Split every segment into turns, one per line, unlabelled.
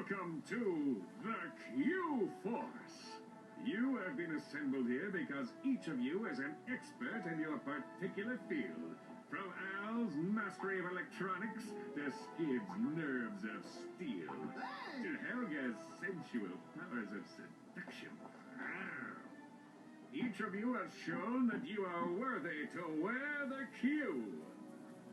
Welcome to the Q-Force. You have been assembled here because each of you is an expert in your particular field. From Al's mastery of electronics to Skid's nerves of steel to Helga's sensual powers of seduction. Each of you has shown that you are worthy to wear the Q.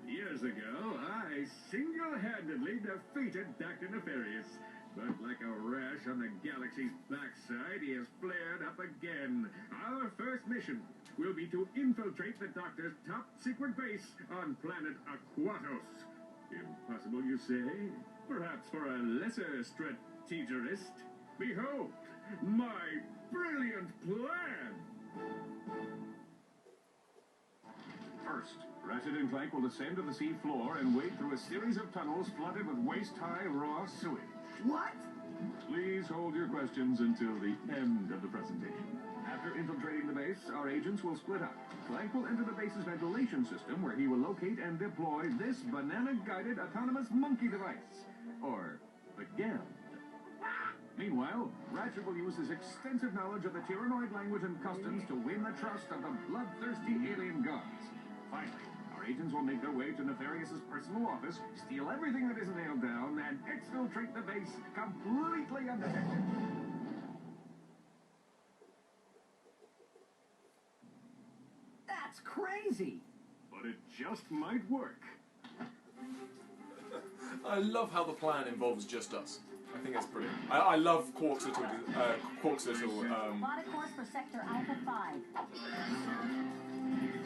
Years ago, I single-handedly defeated Dr. Nefarious. But like a rash on the galaxy's backside, he has flared up again. Our first mission will be to infiltrate the Doctor's top-secret base on planet Aquatos. Impossible, you say? Perhaps for a lesser strategist. Behold, my brilliant plan! First, Ratchet Clank will descend to the sea floor and wade through a series of tunnels flooded with waist-high raw sewage.
What?
Please hold your questions until the end of the presentation. After infiltrating the base, our agents will split up. Clank will enter the base's ventilation system, where he will locate and deploy this banana-guided autonomous monkey device. Or the GAM. Meanwhile, Ratchet will use his extensive knowledge of the Tyrannoid language and customs to win the trust of the bloodthirsty alien gods. Finally, our agents will make their way to Nefarious's personal office, steal everything that isn't nailed down, and exfiltrate the base completely undetected.
That's crazy!
But it just might work.
I love how the plan involves just us. I think that's brilliant. I love Quark's little
Robotic course for sector Alpha 5.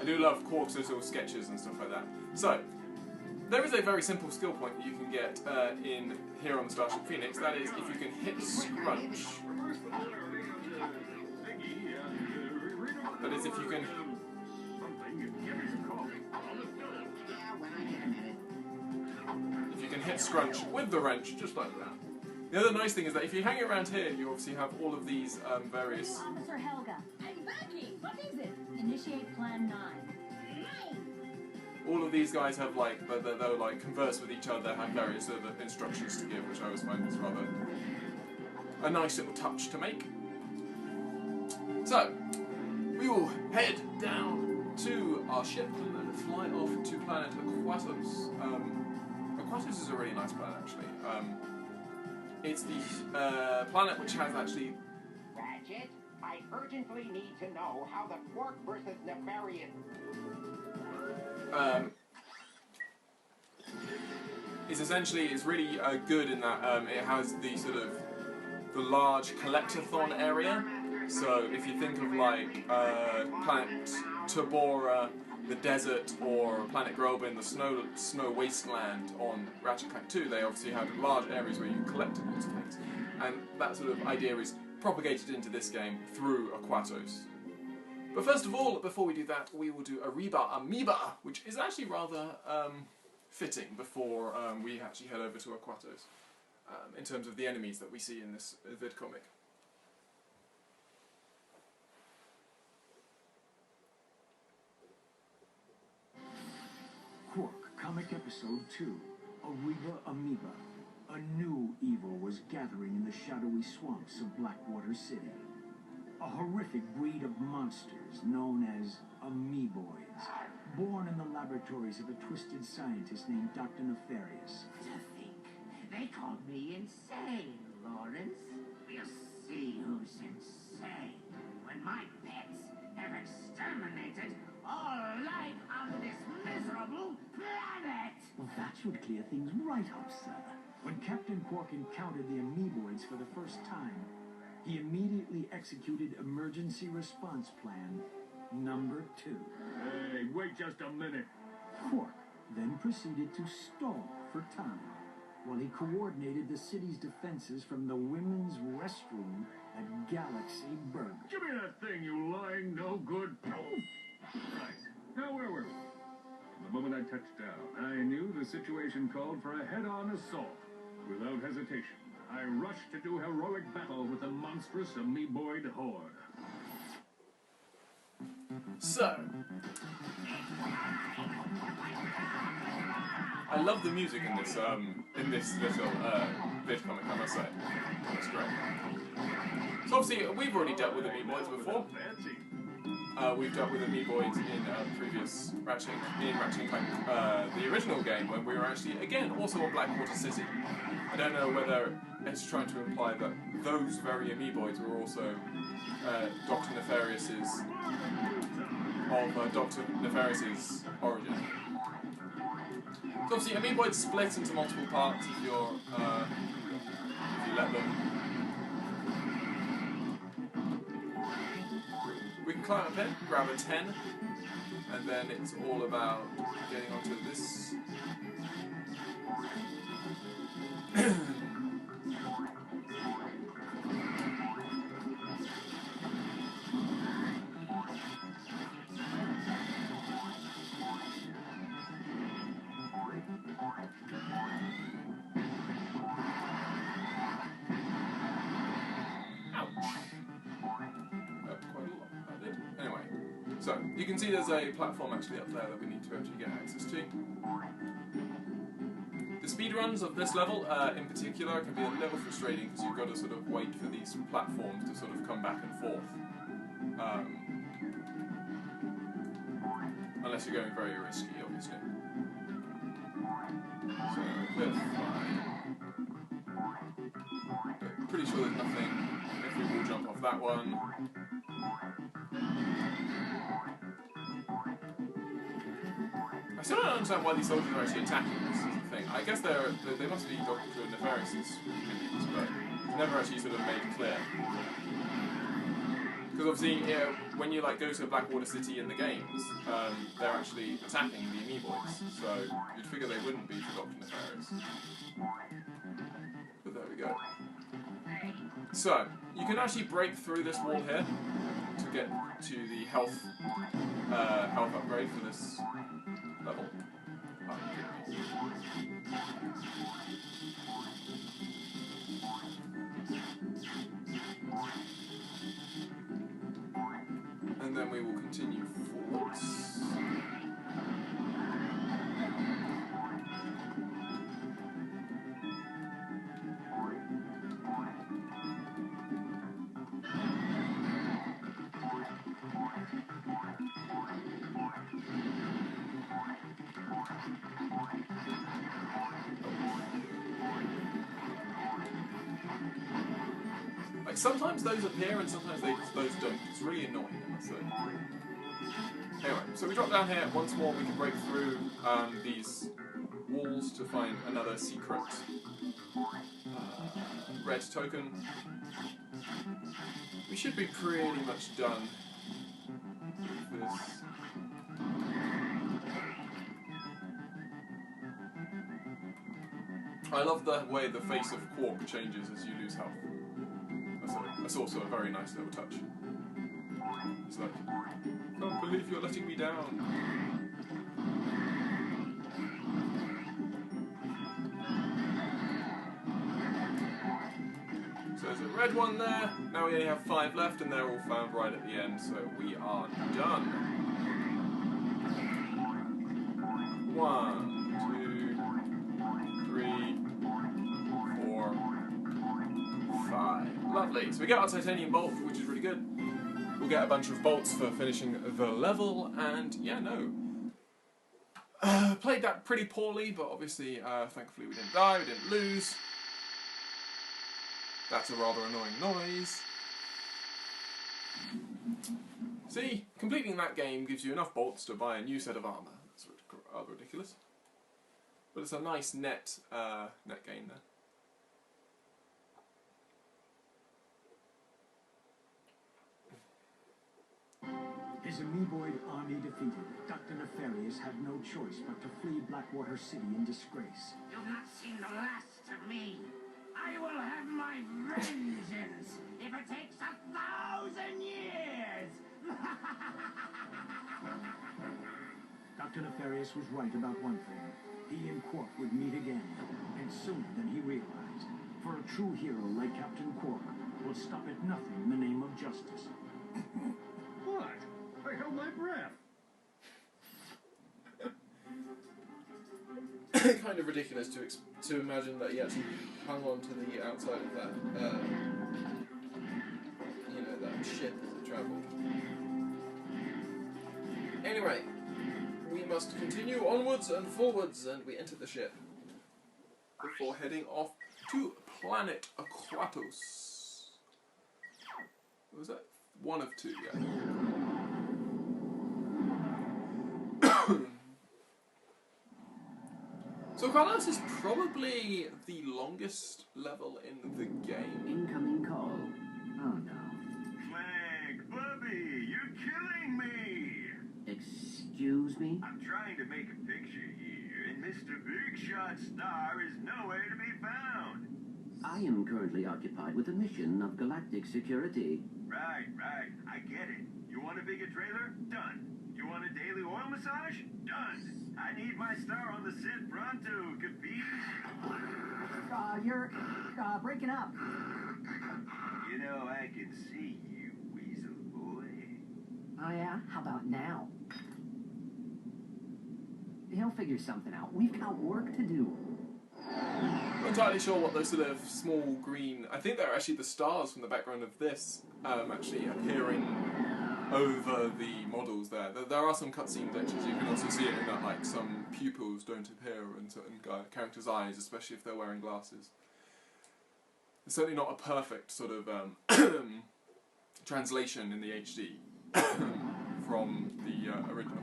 I do love Quark's little sketches and stuff like that. So, there is a very simple skill point that you can get in here on the Starship Phoenix. That is, if you can hit scrunch. That is, if you can. If you can hit scrunch with the wrench, just like that. The other nice thing is that if you hang around here, you obviously have all of these various.
Officer Helga. I'm backing. What is it? Initiate Plan 9.
All of these guys have they'll like converse with each other, have various other instructions to give, which I always find is rather a nice little touch to make. So we will head down to our ship and fly off to planet Aquatos. Aquatos is a really nice planet, actually. It's the planet which has actually.
Ratchet, I urgently need to know how the Quark versus Nefarious.
It's really good in that it has the sort of the large collectathon area. So if you think of like planet Tabora, the desert, or planet Grobin, the snow wasteland on Ratchet Clank 2, they obviously have large areas where you collect lots of things, and that sort of idea is propagated into this game through Aquatos. But first of all, before we do that, we will do a Reba Amoeba, which is actually rather fitting before we actually head over to Aquatos, in terms of the enemies that we see in this vid comic.
Quark, Comic Episode 2, Reba Amoeba. A new evil was gathering in the shadowy swamps of Blackwater City. A horrific breed of monsters known as amoeboids, born in the laboratories of a twisted scientist named Dr. Nefarious.
To think, they called me insane, Lawrence. We'll see who's insane when my pets have exterminated all life on this miserable planet.
Well, that should clear things right up, sir. When Captain Quark encountered the amoeboids for the first time, he immediately executed Emergency Response Plan number 2.
Hey, wait just a minute.
Quark then proceeded to stall for time while he coordinated the city's defenses from the women's restroom at Galaxy Burger.
Give me that thing, you lying no-good. Right. Now, where were we? The moment I touched down, I knew the situation called for a head-on assault. Without hesitation, I rushed to do heroic battle with the monstrous amoeboid horde.
So, I love the music in this little vid comic, I must say. It's great. So obviously we've already dealt with Amiiboids before. We've dealt with Amiiboids in previous Ratchet Clank, the original game, when we were actually again also on Blackwater City. I don't know whether it's trying to imply that those very Amiiboids were also Dr. Nefarious's origin. So obviously Amiiboids split into multiple parts if you let them. We can climb up here, grab a 10, and then it's all about getting onto this. So, you can see there's a platform actually up there that we need to actually get access to. The speedruns of this level, in particular, can be a little frustrating because you've got to sort of wait for these platforms to sort of come back and forth. Unless you're going very risky, obviously. So, we're fine. But pretty sure there's nothing if we will jump off that one. I still don't understand why these soldiers are actually attacking us, is the thing. I guess they must be Dr. Nefarious's minions, but it's never actually sort of made clear. Because obviously, when you like go to Blackwater City in the games, they're actually attacking the Amiiboids, so you'd figure they wouldn't be for Dr. Nefarious. But there we go. So, you can actually break through this wall here to get to the health upgrade for this level. And then we will continue forwards. Like sometimes those appear and sometimes those don't. It's really annoying, I must say. Anyway, so we drop down here once more. We can break through these walls to find another secret red token. We should be pretty much done with this. I love the way the face of Quark changes as you lose health. That's also a very nice little touch. It's like, I can't believe you're letting me down. So there's a red one there. Now we only have 5 left and they're all found right at the end, so we are done. 1, 2, 3, 4, 5. Lovely. So we get our titanium bolt, which is really good. We'll get a bunch of bolts for finishing the level, and yeah, no. Played that pretty poorly, but obviously, thankfully we didn't die, we didn't lose. That's a rather annoying noise. See, completing that game gives you enough bolts to buy a new set of armour. That's rather ridiculous. But it's a nice net gain there.
His Amiiboid army defeated, Dr. Nefarious had no choice but to flee Blackwater City in disgrace.
You've not seen the last of me. I will have my vengeance if it takes 1,000 years.
Dr. Nefarious was right about one thing. He and Quark would meet again, and sooner than he realized. For a true hero like Captain Quark will stop at nothing in the name of justice.
What? I held my breath.
kind of ridiculous to imagine that he actually hung on to the outside of that, that ship as it travelled. Anyway, we must continue onwards and forwards, and we enter the ship before heading off to planet Aquatos. What was that? One of two, yeah. So Aquatos is probably the longest level in the game.
Incoming call. Oh no.
Clank, Bubby, you're killing me!
Excuse me?
I'm trying to make a picture here, and Mr. Big Shot Star is nowhere to be found.
I am currently occupied with a mission of galactic security.
Right, I get it. You want a bigger trailer? Done. You want a daily oil massage? Done. I need my star on the set pronto, capiche?
You're breaking up.
You know, I can see you, weasel boy.
Oh yeah? How about now? He'll figure something out. We've got work to do.
I'm not entirely sure what those sort of small green... I think they're actually the stars from the background of this, actually appearing over the models there. There are some cutscene glitches. You can also see it in that, like, some pupils don't appear in certain characters' eyes, especially if they're wearing glasses. It's certainly not a perfect sort of translation in the HD from the original.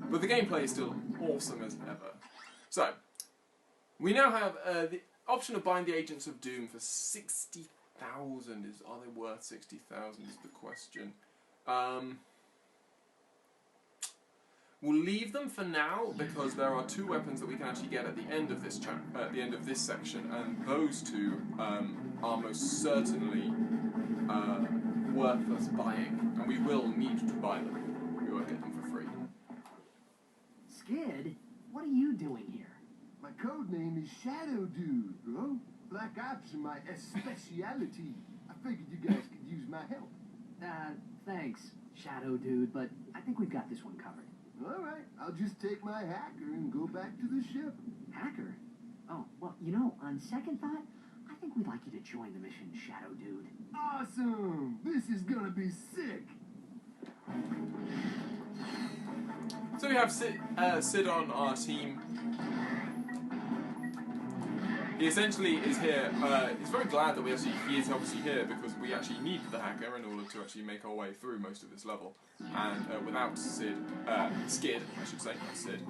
But the gameplay is still awesome as ever. So, we now have the option of buying the Agents of Doom for 60,000. Are they worth 60,000 is the question. We'll leave them for now because there are two weapons that we can actually get at the end of this at the end of this section, and those two are most certainly worth us buying, and we will need to buy them. We won't get them for free.
Skid, what are you doing here?
My code name is Shadow Dude, bro. Black Ops are my speciality. I figured you guys could use my help.
Thanks, Shadow Dude, but I think we've got this one covered.
All right, I'll just take my hacker and go back to the ship.
Hacker? Oh, well, you know, on second thought, I think we'd like you to join the mission, Shadow Dude.
Awesome! This is gonna be sick!
So we have Sid on our team. He essentially is here. He's very glad that he is obviously here because we actually need the hacker in order to actually make our way through most of this level. And without Skid, I should say, not Sid,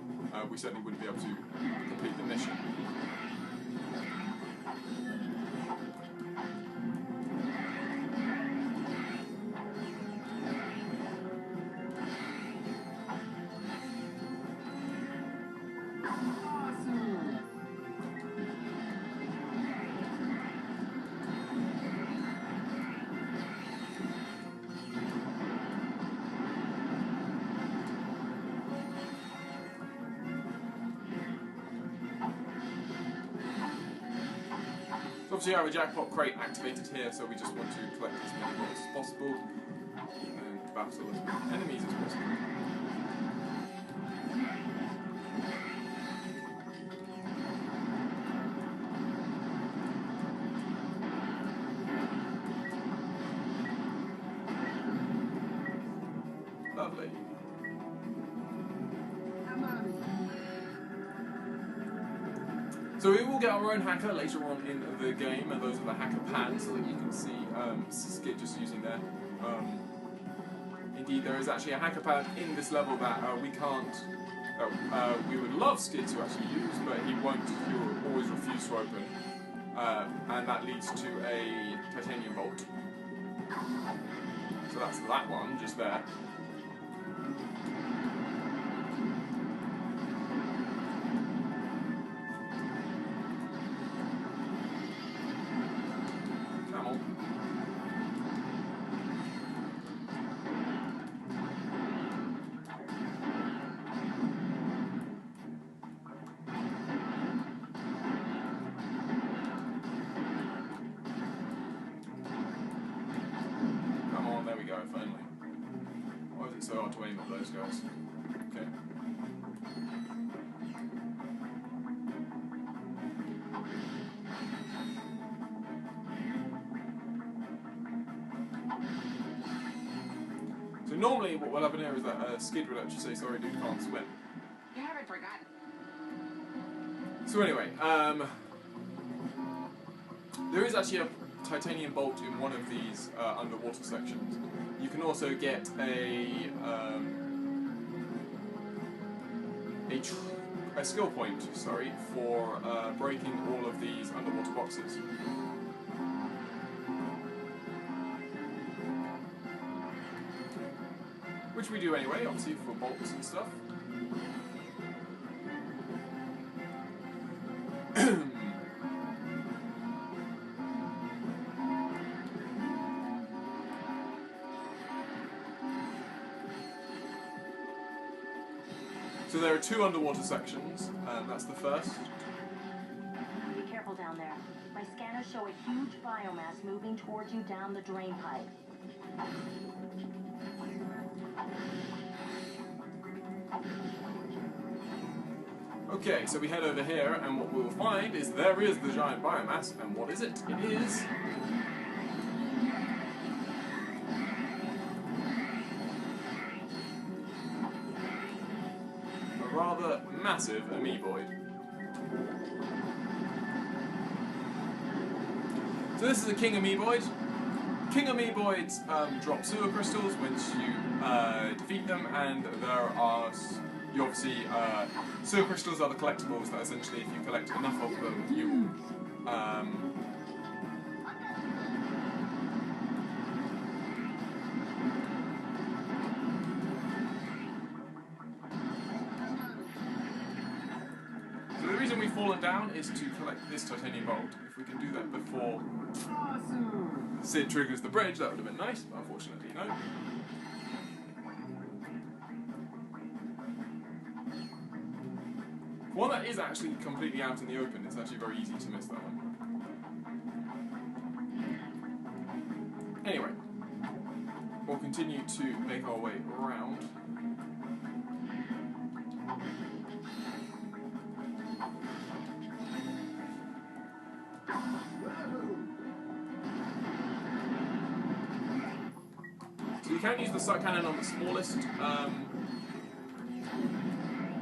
we certainly wouldn't be able to complete the mission. Obviously, I have a jackpot crate activated here, so we just want to collect as many bolts as possible and battle as many enemies as possible. Lovely. So we will get our own hacker later on in the game, and those are the hacker pads that you can see Skid just using there. Indeed, there is actually a hacker pad in this level that we can't, we would love Skid to actually use, but he won't, he will always refuse to open. And that leads to a titanium bolt. So that's that one, just there. So hard to aim at those guys. Okay. normally what will happen here is that Skid would actually say, sorry dude, can't swim.
You haven't forgotten.
So anyway, there is actually a titanium bolt in one of these underwater sections. You can also get a skill point, sorry, for breaking all of these underwater boxes. Which we do anyway, obviously for bolts and stuff. So there are 2 underwater sections, and that's the first.
Be careful down there. My scanners show a huge biomass moving towards you down the drain pipe.
Okay, so we head over here, and what we will find is there is the giant biomass, and what is it? It is... a rather massive amoeboid. So this is a king amoeboid. King amoeboids drop sewer crystals once you defeat them, and there are... You obviously, sewer crystals are the collectibles that essentially, if you collect enough of them, you So the reason we've fallen down is to collect this titanium bolt. If we can do that before Sid triggers the bridge, that would have been nice, but unfortunately no. One that is actually completely out in the open, it's actually very easy to miss that one. Anyway, we'll continue to make our way around. So you can use the sight cannon on the smallest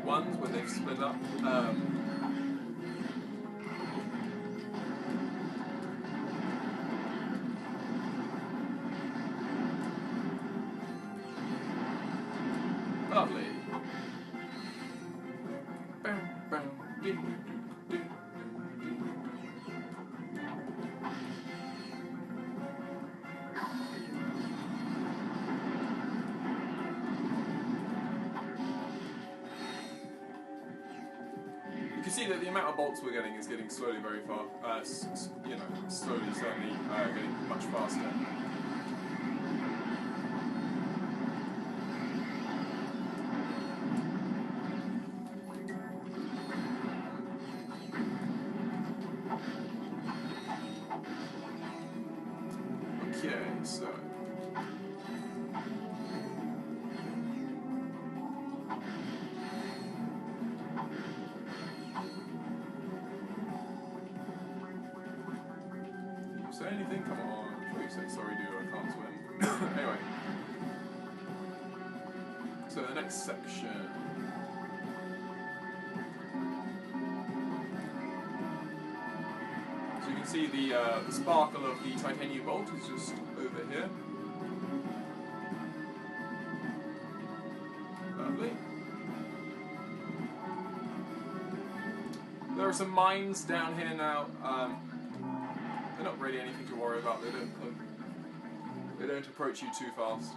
ones when they've split up. Lovely. You can see that the amount of bolts we're getting is getting slowly very far, you know, slowly, certainly getting much faster. Okay, so... Say anything? Come on. I'm sure you say sorry dude, I can't swim. Anyway. So the next section. So you can see the sparkle of the titanium bolt is just over here. Lovely. There are some mines down here now. They're not really anything to worry about. They don't approach you too fast.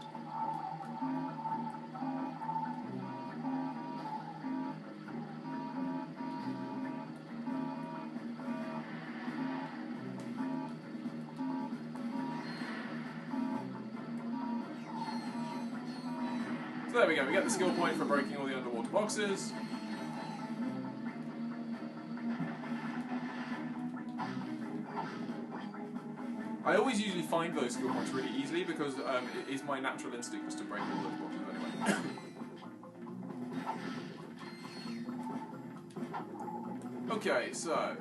So there we go. We get the skill point for breaking all the underwater boxes. I always usually find those skill points really easily because it is my natural instinct just to break all those boxes anyway. Okay, so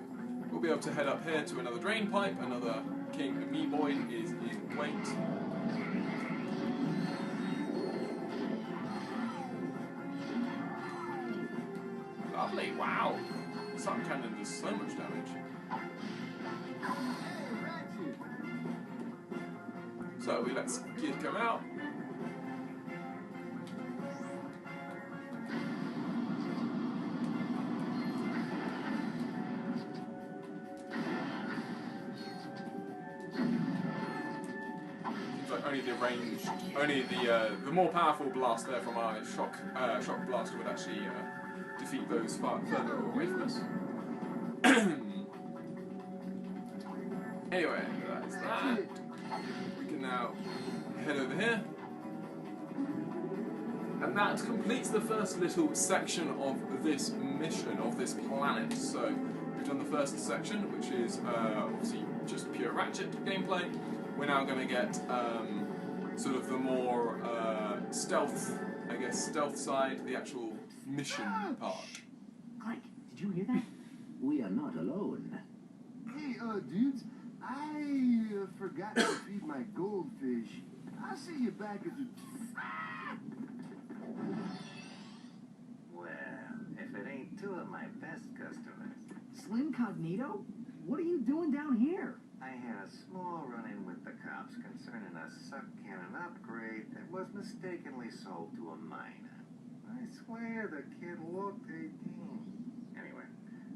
we'll be able to head up here to another drain pipe. Another king amoeboid is in wait. Wow! Sun cannon does so much damage. So we let Kid come out. Seems like only the more powerful blast there from our shock blaster would actually defeat those far further away from us. Anyway, that's that. We can now head over here. And that completes the first little section of this mission, of this planet. So, we've done the first section, which is obviously just pure Ratchet gameplay. We're now going to get sort of the more stealth, I guess, stealth side, the actual mission part.
Clank, did you hear that?
We are not alone.
Hey, dudes, I forgot to feed my goldfish. I'll see you back at the...
Well, if it ain't two of my best customers.
Slim Cognito? What are you doing down here?
I had a small run-in with the cops concerning a suck cannon upgrade that was mistakenly sold to a minor. I swear the kid looked 18. Anyway,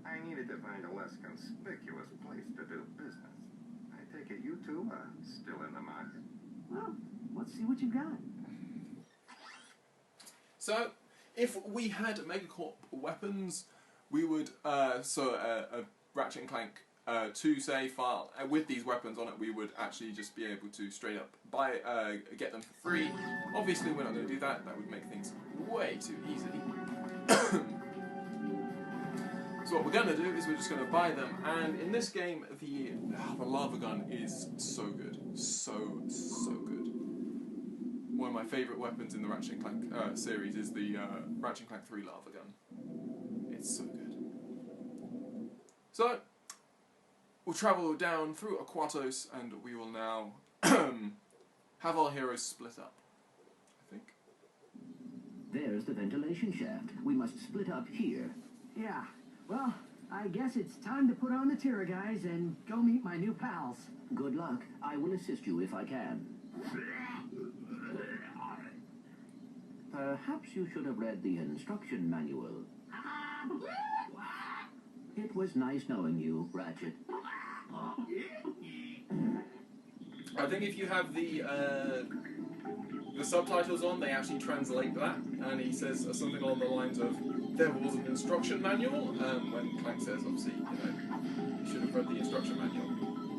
I needed to find a less conspicuous place to do business. I take it you two are still in the market.
Well, let's see what you got.
So, if we had Megacorp weapons, we would, a Ratchet Clank 2 save file with these weapons on it, we would actually just be able to straight up get them for free. Obviously, we're not going to do that. That would make things way too easy. So what we're going to do is we're just going to buy them, and in this game, the lava gun is so good, so good. One of my favourite weapons in the Ratchet Clank series is the Ratchet Clank 3 lava gun. It's so good. So, we'll travel down through Aquatos, and we will now have our heroes split up, I think.
There's the ventilation shaft. We must split up here.
Yeah, well, I guess it's time to put on the Tira guys and go meet my new pals.
Good luck. I will assist you if I can. Perhaps you should have read the instruction manual. It was nice knowing you, Ratchet.
I think if you have the subtitles on, they actually translate that, and he says something along the lines of, there was an instruction manual, when Clank says, obviously, you should have read the instruction manual.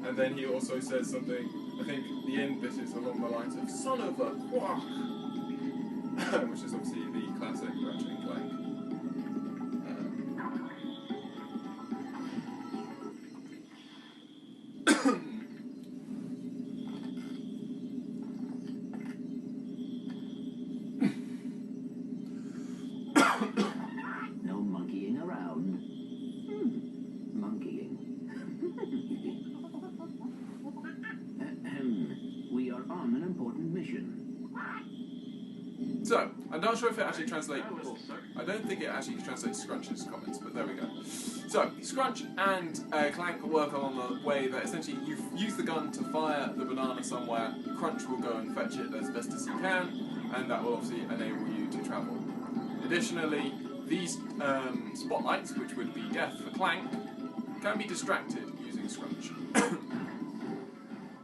And then he also says something, I think the end bit is along the lines of, son of a quack, which is obviously the classic Ratchet Clank.
No monkeying around. Monkeying. We are on an important mission.
So, I'm not sure if it actually translates. I don't think it actually translates Scrunch's comments, but there we go. So, Scrunch and Clank work along the way that essentially you use the gun to fire the banana somewhere, Crunch will go and fetch it as best as he can, and that will obviously enable you to travel. Additionally, these spotlights, which would be death for Clank, can be distracted using Scrunch.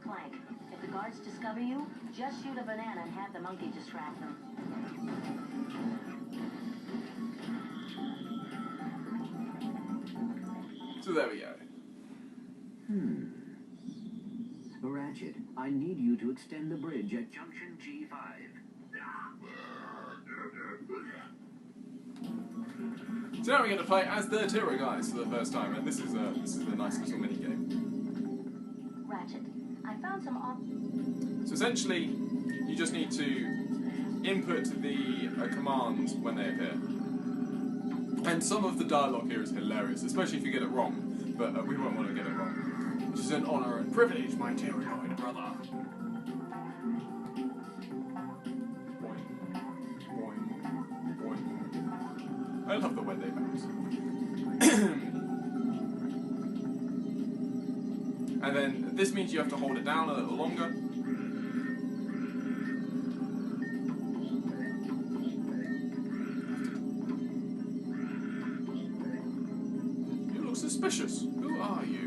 Clank, if the guards discover you, just shoot a banana and have the monkey distract them.
So there we go.
Ratchet, I need you to extend the bridge at junction G5.
So now we get to play as the Tira guys for the first time, and this is a nice little mini game.
Ratchet, I found some
So essentially, you just need to input the commands when they appear. And some of the dialogue here is hilarious, especially if you get it wrong, but we won't want to get it wrong. Which is an honour and privilege, my Tyrannoid brother. Boing, boing, boing. I love the when they bounce. And then this means you have to hold it down a little longer. You look suspicious. Who are you?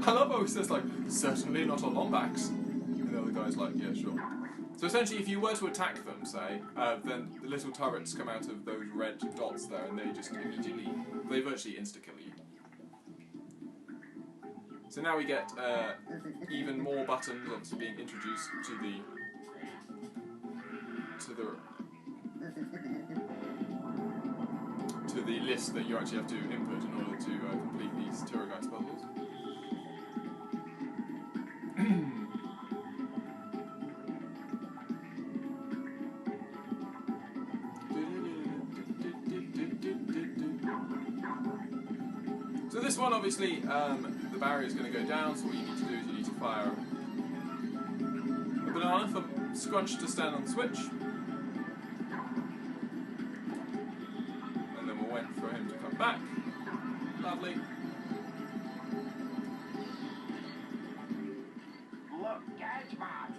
I love how he says, like, certainly not a Lombax. And the other guy's like, yeah, sure. So essentially, if you were to attack them, say, then the little turrets come out of those red dots there, and they just immediately, they virtually insta-kill you. So now we get even more buttons, obviously being introduced to the list that you actually have to input in order to complete these Turgoist puzzles. So this one, obviously, the barrier is going to go down, so what you need to do is you need to fire a banana for Scrunch to stand on the switch. And then we'll wait for him to come back. Lovely.
Look, Gadgebots!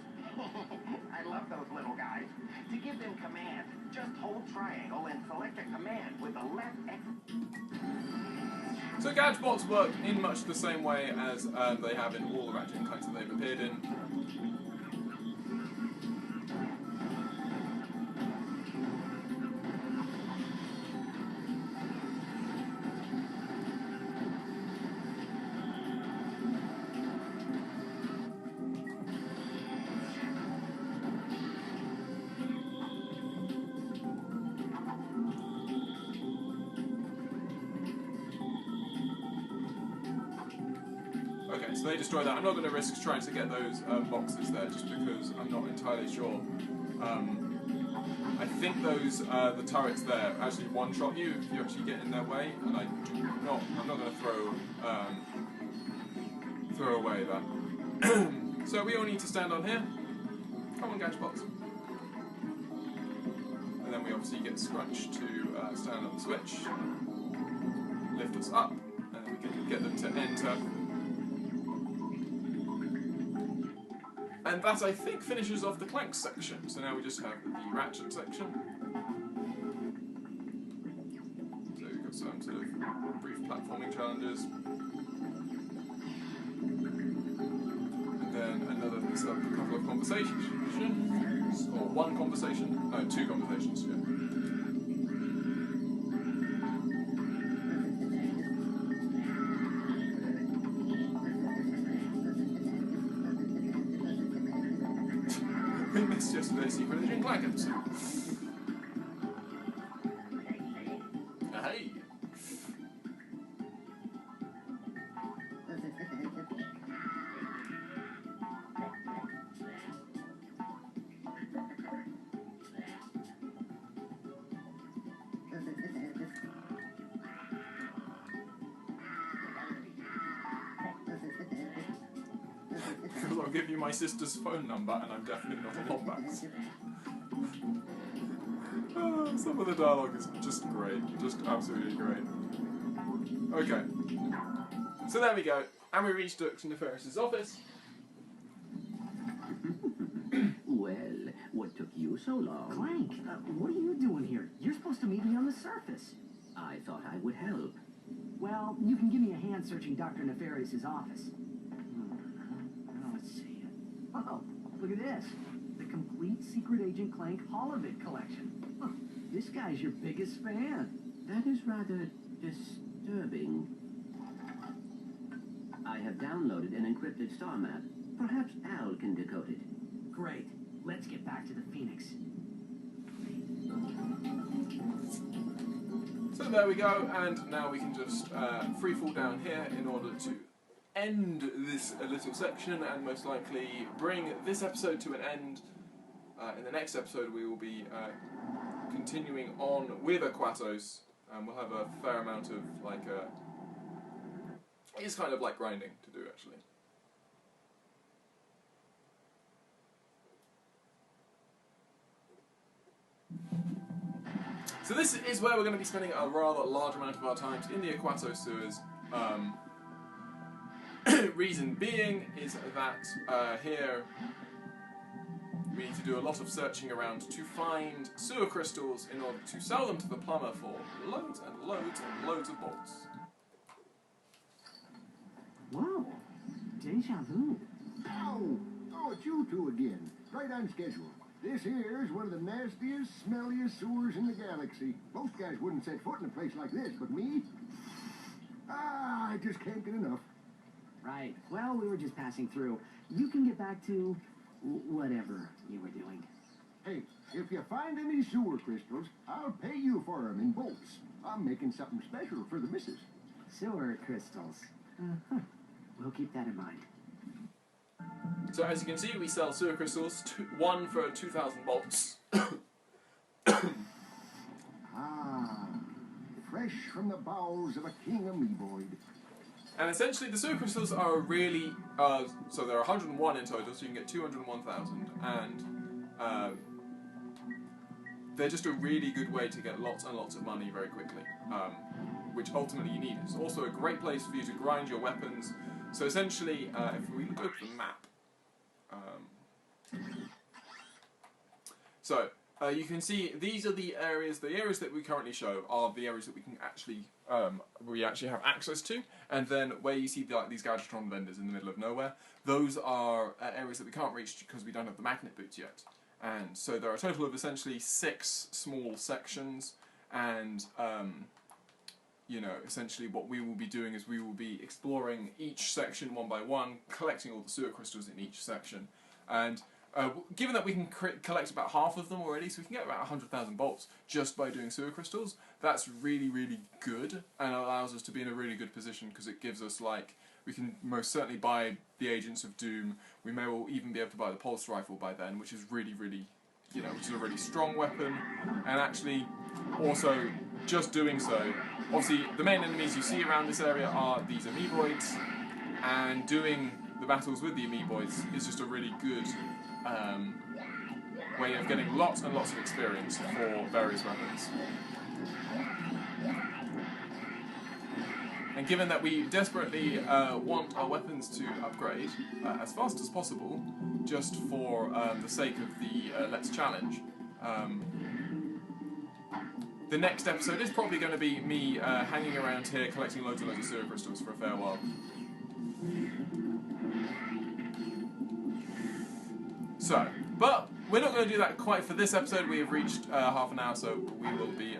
I love those little guys. To give them command, just hold triangle and select a command with the left X.
So Gadgebots work in much the same way as they have in all the Ratchet Clanks that they've appeared in. Okay, so they destroy that. I'm not going to risk trying to get those boxes there just because I'm not entirely sure. I think those, the turrets there actually one-shot you if you actually get in their way, and I'm not going to throw away that. So we all need to stand on here. Come on, Gadgebots. And then we obviously get Scrunch to stand on the switch, lift us up, and then we can get them to enter. And that, I think, finishes off the Clank section. So now we just have the Ratchet section. So we've got some sort of brief platforming challenges. And then another couple of conversations. Or one conversation. No, two conversations, yeah. We missed yesterday's Secret Agent Clank episode. Hey! Because I'll give you my sister's phone number, and I'm definitely not a Lombax. Some of the dialogue is just great, just absolutely great. Okay, so there we go, and we reached Dr. Nefaris's office.
Well, what took you so long? Clank, what are you doing here? You're supposed to meet me on the surface. I thought I would help. Well, you can give me a hand searching Dr. Nefaris's office. Let's see. Oh, look at this. The complete Secret Agent Clank Holovid collection. This guy's your biggest fan. That is rather disturbing. I have downloaded an encrypted star map. Perhaps Al can decode it. Great. Let's get back to the Phoenix.
So there we go, and now we can just free fall down here in order to end this little section and most likely bring this episode to an end. In the next episode we will be continuing on with Aquatos, and we'll have a fair amount of it's kind of like grinding to do actually. So this is where we're going to be spending a rather large amount of our time in the Aquato sewers. Reason being is that here we need to do a lot of searching around to find sewer crystals in order to sell them to the plumber for loads and loads and loads of bolts.
Whoa, deja vu.
Oh, it's you two again. Right on schedule. This here is one of the nastiest, smelliest sewers in the galaxy. Most guys wouldn't set foot in a place like this, but me? I just can't get enough.
Right. Well, we were just passing through. You can get back to whatever you were doing.
Hey, if you find any sewer crystals, I'll pay you for them in bolts. I'm making something special for the missus.
Sewer crystals. We'll keep that in mind.
So as you can see, we sell sewer crystals, one for 2,000 bolts.
Fresh from the bowels of a king amoeboid.
And essentially the sewer crystals are really, so there are 101 in total, so you can get 201,000, and they're just a really good way to get lots and lots of money very quickly, which ultimately you need. It's also a great place for you to grind your weapons. So essentially, if we look at the map, you can see these are the areas that we currently show are the areas that we can actually have access to, and then where you see these Gadgetron vendors in the middle of nowhere, those are areas that we can't reach because we don't have the magnet boots yet. And so there are a total of essentially 6 small sections, and essentially what we will be doing is we will be exploring each section one by one, collecting all the sewer crystals in each section, and given that we can collect about half of them already, so we can get about 100,000 bolts just by doing sewer crystals, that's really, really good, and allows us to be in a really good position because it gives us, we can most certainly buy the Agents of Doom. We may well even be able to buy the pulse rifle by then, which is really, really, which is a really strong weapon, and actually, also, just doing so, obviously, the main enemies you see around this area are these amoeboids, and doing the battles with the amoeboids is just a really good way of getting lots and lots of experience for various weapons. And given that we desperately want our weapons to upgrade as fast as possible, just for the sake of the Let's Challenge, the next episode is probably going to be me hanging around here collecting loads and loads of sewer crystals for a fair while. So, but we're not going to do that quite for this episode. We have reached half an hour, so we will be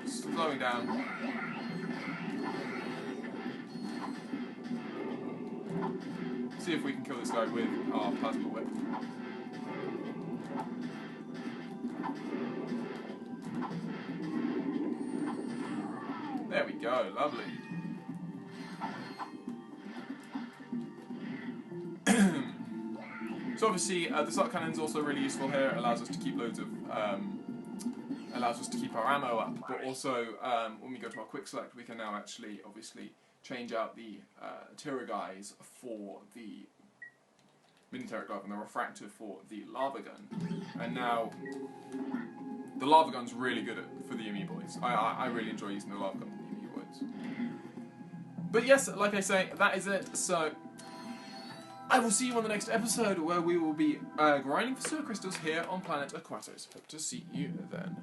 slowing down. See if we can kill this guy with our plasma whip. There we go, lovely. So obviously, the slot cannon is also really useful here. It allows us to keep allows us to keep our ammo up. But also, when we go to our quick select, we can now actually, obviously, change out the Tira guys for the mini-turret glove and the refractor for the lava gun. And now, the lava gun's really good for the amoeboids. I really enjoy using the lava gun for the amoeboids. But yes, like I say, that is it. So I will see you on the next episode where we will be grinding for sewer crystals here on planet Aquatos. Hope to see you then.